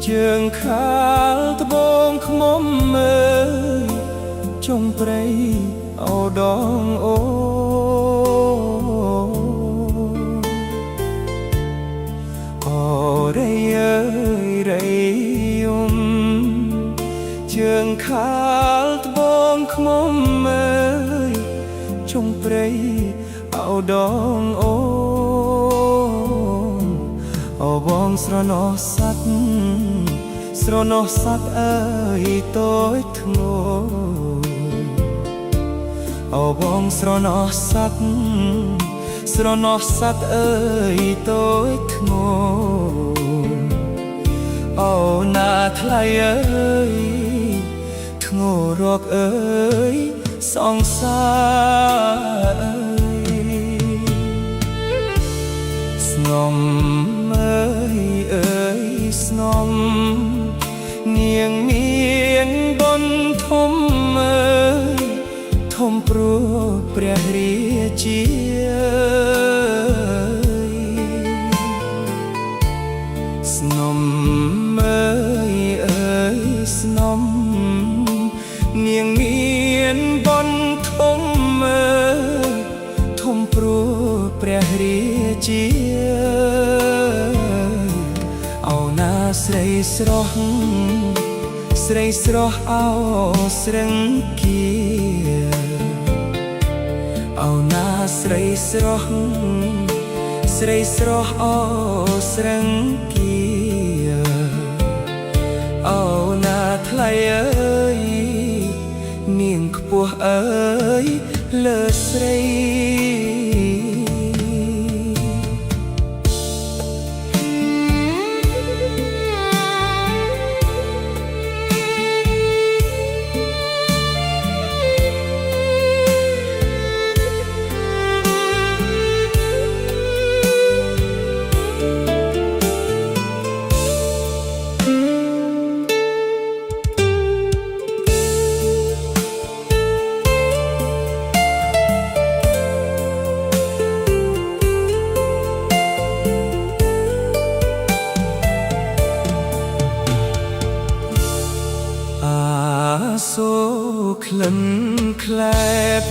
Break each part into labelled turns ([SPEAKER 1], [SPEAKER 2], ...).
[SPEAKER 1] ជើងខាលត្បូងខ្មុំមើលចុងព្រៃអូដងអូអូរៃអើយរៃយំជើងខាលត្បូងខ្មុំមើលចុងព្រៃអូដងអូអូបងស្រណោះសัตว์ស្រណោះសัตว์អើយតូចធ្ងន់អូបងស្រណោះសัตว์ស្រណោះសัตว์អើយតូចធ្ងន់អូណាថ្លៃអើយធ្ងររកអើយសង្សារអើយស្នំអើយអើយស្នំនាងមានបុណ្យធំអើយធំព្រោះព្រះរាជាស្នំអើយអើយស្នំនាងមានបុណ្យធំអើយធំព្រោះព្រះរាជាអូណាស្រីស្រស់ស្រីស្រស់អោស្រឹងគាអូណាស្រីស្រស់ស្រីស្រស់អោស្រឹងគាអូណាថ្លៃអើយនាងខ្ពស់អើយលើស្រីសូក្លិនក្លែប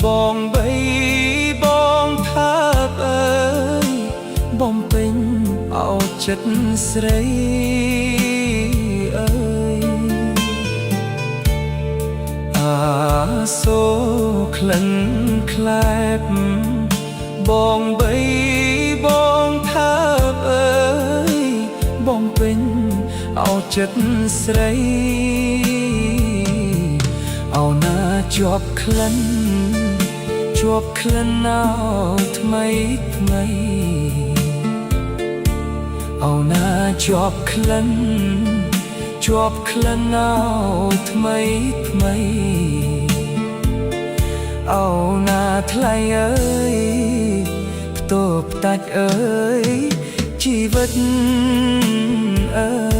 [SPEAKER 1] បងបីបងថាបអើយបំពេញអោចិត្តស្រីអើយសូក្លិនក្លែបបងបីបងថាបអើយបំពេញអោចិត្តស្រីអូណាជាប់ក្លិនជាប់ក្លិនអោថ្មីថ្មីអូណាជាប់ក្លិនជាប់ក្លិនអោថ្មីថ្មីអូណាថ្លៃអើយផ្ទប់តាច់អើយជីវិតអើយ